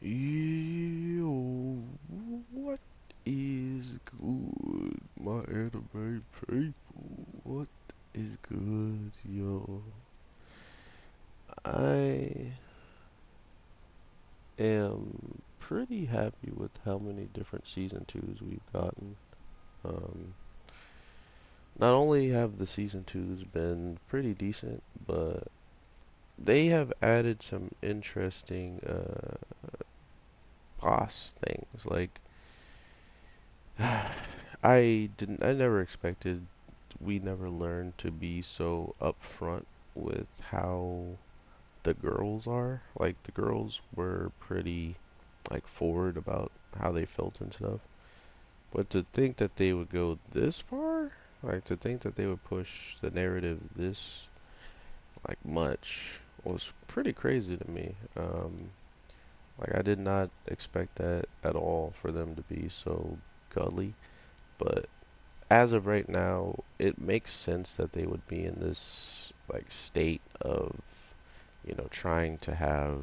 Yo, what is good, my anime people? What is good, yo? I am pretty happy with how many different season twos we've gotten. Um, Not only have the season twos been pretty decent, but they have added some interesting boss things. Like, I never expected we never learned to be so upfront with how the girls are. Like the girls were pretty like forward about how they felt and stuff. But to think that they would go this far, like to think that they would push the narrative this like much was pretty crazy to me. Like I did not expect that at all for them to be so gully, but as of right now, it makes sense that they would be in this like state of, trying to have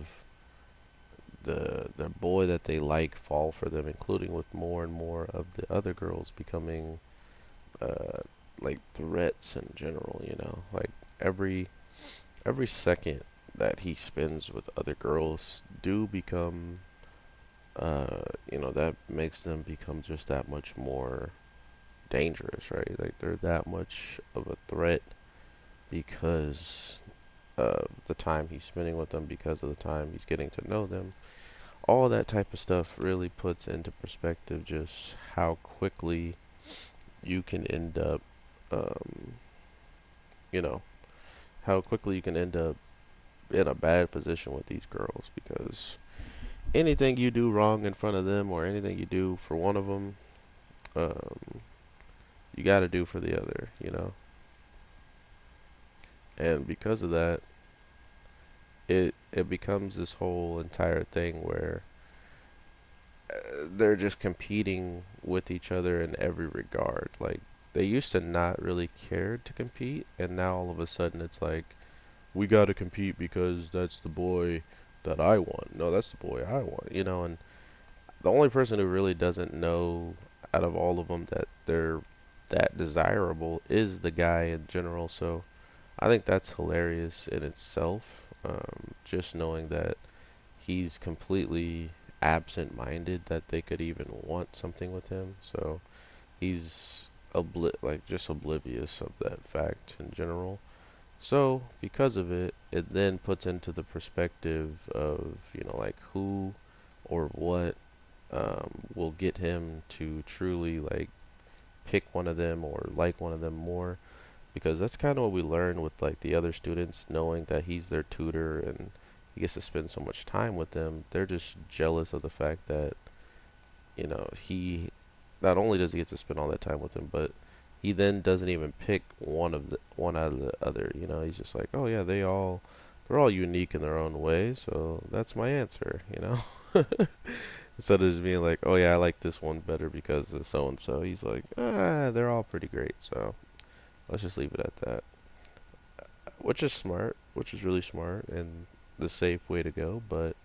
the boy that they like fall for them, including with more and more of the other girls becoming uh like threats in general, Like every every second that he spends with other girls do become that makes them become just that much more dangerous, right? Like they're that much of a threat because of the time he's spending with them, because of the time he's getting to know them. All that type of stuff really puts into perspective just how quickly you can end up, um, you know, how quickly you can end up in a bad position with these girls because anything you do wrong in front of them or anything you do for one of them, um, you got to do for the other. And because of that, it becomes this whole entire thing where they're just competing with each other in every regard. Like they used to not really care to compete, and now all of a sudden it's like we got to compete because that's the boy that I want. No, that's the boy I want. And the only person who really doesn't know out of all of them that they're that desirable is the guy in general. So I think that's hilarious in itself. Just knowing that he's completely absent-minded that they could even want something with him. So he's just oblivious of that fact in general. So because of it, it then puts into the perspective of, like who or what will get him to truly like pick one of them or like one of them more because that's kind of what we learn with like the other students knowing that he's their tutor and he gets to spend so much time with them. They're just jealous of the fact that, he not only does he get to spend all that time with them, but he then doesn't even pick one out of the other. He's just like, "Oh yeah, they're all unique in their own way, so that's my answer." Instead of just being like, "Oh yeah, I like this one better because of so and so." He's like, they're all pretty great, so let's just leave it at that." Which is smart, which is really smart and the safe way to go. But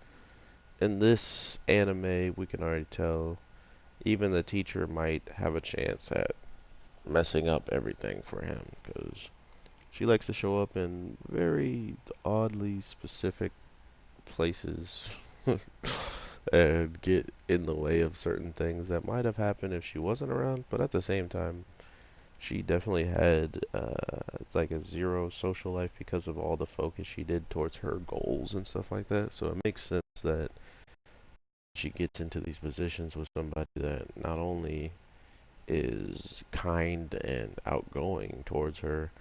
in this anime, we can already tell even the teacher might have a chance at messing up everything for him because she likes to show up in very oddly specific places and get in the way of certain things that might have happened if she wasn't around. But at the same time, she definitely had it's like a zero social life because of all the focus she did towards her goals and stuff like that. So it makes sense that she gets into these positions with somebody that not only is kind and outgoing towards her,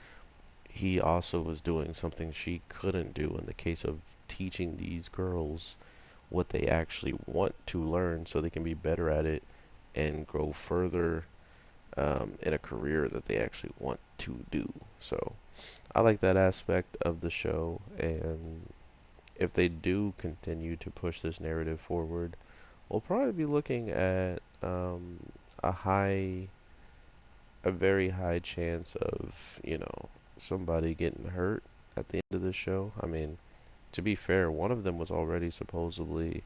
he also was doing something she couldn't do in the case of teaching these girls what they actually want to learn so they can be better at it and grow further in a career that they actually want to do. So I like that aspect of the show, and if they do continue to push this narrative forward, we'll probably be looking at a high, a very high chance of, somebody getting hurt at the end of the show. I mean, to be fair, one of them was already supposedly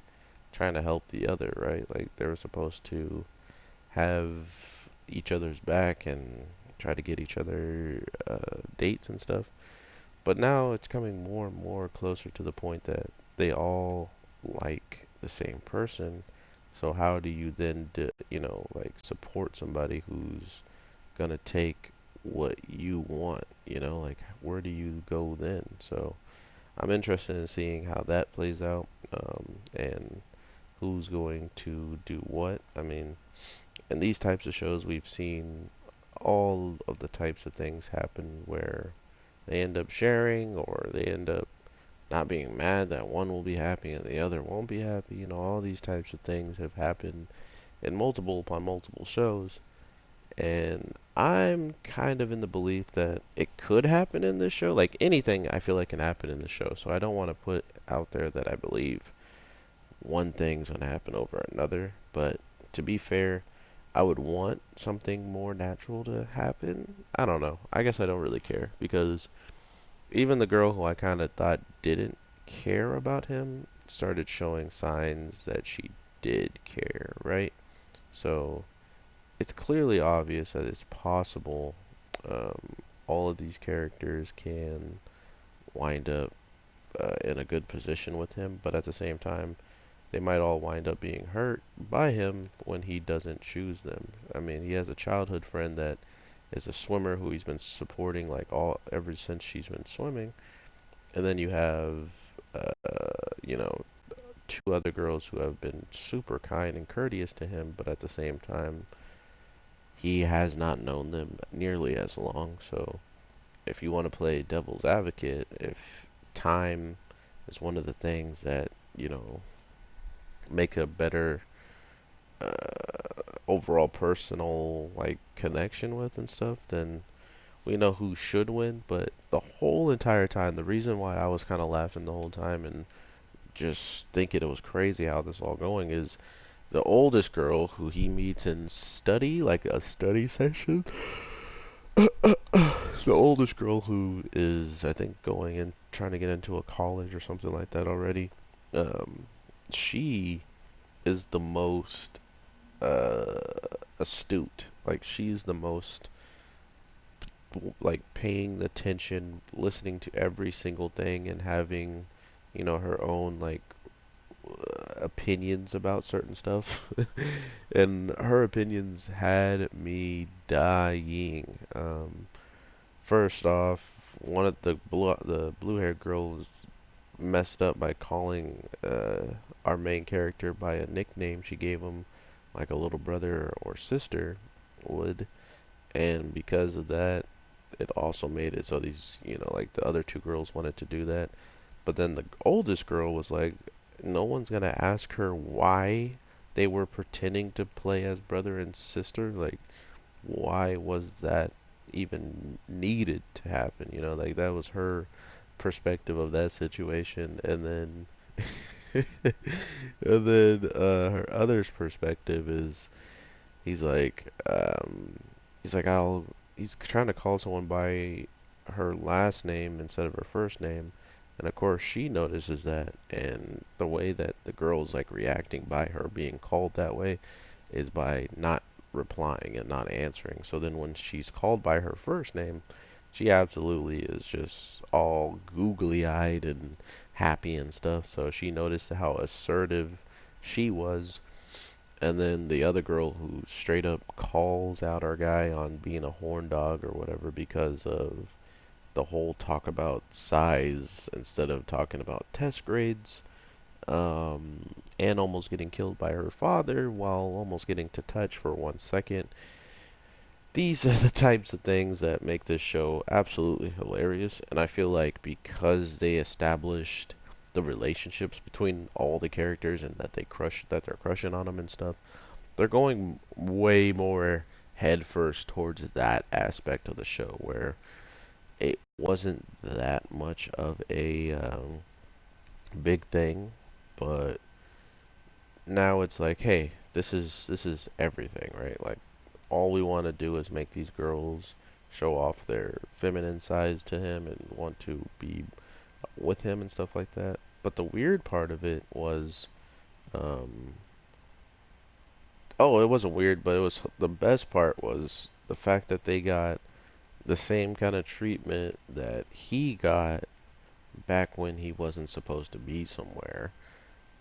trying to help the other, right? Like they were supposed to have each other's back and try to get each other dates and stuff. But now it's coming more and more closer to the point that they all like the same person. So how do you then, like support somebody who's gonna take what you want? Like where do you go then? So I'm interested in seeing how that plays out, and who's going to do what. I mean, in these types of shows, we've seen all of the types of things happen where they end up sharing or they end up not being mad that one will be happy and the other won't be happy. All these types of things have happened in multiple upon multiple shows. And I'm kind of in the belief that it could happen in this show. Like anything, I feel like can happen in the show. So I don't want to put out there that I believe one thing's going to happen over another. But to be fair, I would want something more natural to happen. I don't know. I guess I don't really care because even the girl who I kind of thought didn't care about him started showing signs that she did care, right? So it's clearly obvious that it's possible um, all of these characters can wind up in a good position with him, but at the same time, they might all wind up being hurt by him when he doesn't choose them. I mean, he has a childhood friend that is a swimmer who he's been supporting like all ever since she's been swimming, and then you have you know two other girls who have been super kind and courteous to him, but at the same time, he has not known them nearly as long. So if you want to play devil's advocate, if time is one of the things that make a better overall personal like connection with and stuff, then we know who should win. But the whole entire time, the reason why I was kind of laughing the whole time and just thinking it was crazy how this all going is the oldest girl who he meets in study, like a study session. The oldest girl who is, I think, going and trying to get into a college or something like that already. Um, she is the most uh, astute. Like she's the most like paying attention, listening to every single thing, and having, her own like opinions about certain stuff. And her opinions had me dying. First off, one of the blue haired girls messed up by calling our main character by a nickname she gave him, like a little brother or sister would, and because of that, it also made it so these, like the other two girls wanted to do that. But then the oldest girl was like, no one's gonna ask her why they were pretending to play as brother and sister. Like, why was that even needed to happen? Like that was her perspective of that situation, and then her other's perspective is he's like he's trying to call someone by her last name instead of her first name, and of course she notices that, and the way that the girl's like reacting by her being called that way is by not replying and not answering. So then when she's called by her first name, she absolutely is just all googly eyed and happy and stuff. So she noticed how assertive she was. And then the other girl who straight up calls out our guy on being a horn dog or whatever because of the whole talk about size instead of talking about test grades, and almost getting killed by her father while almost getting to touch for 1 second. These are the types of things that make this show absolutely hilarious, and I feel like because they established the relationships between all the characters and that they're crushing on them and stuff, they're going way more headfirst towards that aspect of the show where it wasn't that much of a big thing, but now it's like, hey, this is everything, right? Like all we want to do is make these girls show off their feminine sides to him and want to be with him and stuff like that. But the weird part of it was Um, oh, it wasn't weird, but it was the best part was the fact that they got the same kind of treatment that he got back when he wasn't supposed to be somewhere.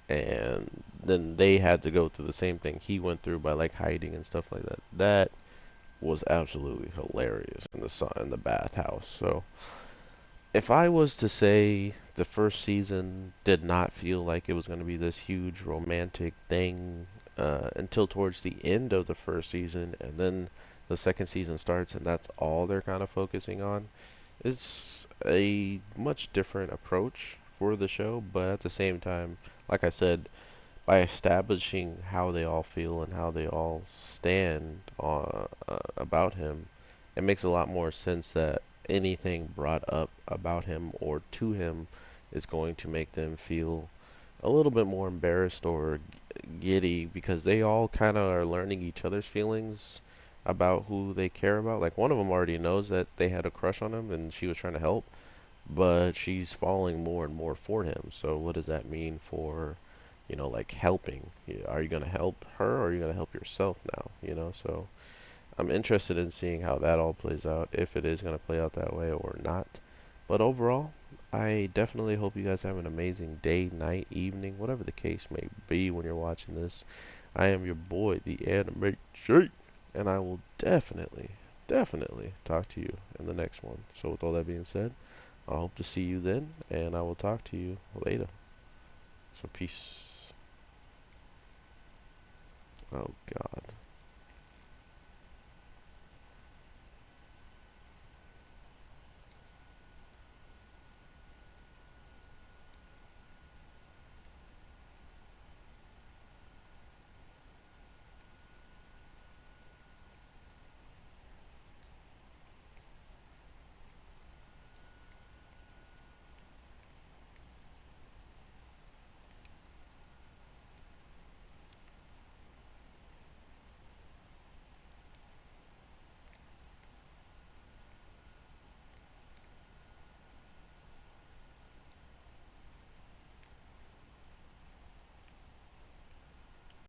And then they had to go through the same thing he went through by like hiding and stuff like that. That was absolutely hilarious in the bathhouse. So if I was to say the first season did not feel like it was going to be this huge romantic thing until towards the end of the first season, and then the second season starts, and that's all they're kind of focusing on, it's a much different approach for the show, but at the same time, like I said, by establishing how they all feel and how they all stand about him, it makes a lot more sense that anything brought up about him or to him is going to make them feel a little bit more embarrassed or giddy because they all kind of are learning each other's feelings about who they care about. Like one of them already knows that they had a crush on him and she was trying to help, but she's falling more and more for him. So what does that mean for, like helping? Are you going to help her or are you going to help yourself now? So I'm interested in seeing how that all plays out, if it is going to play out that way or not. But overall, I definitely hope you guys have an amazing day, night, evening, whatever the case may be when you're watching this. I am your boy, the Anime Shake, and I will definitely talk to you in the next one. So with all that being said, I hope to see you then, and I will talk to you later. So peace. Oh God.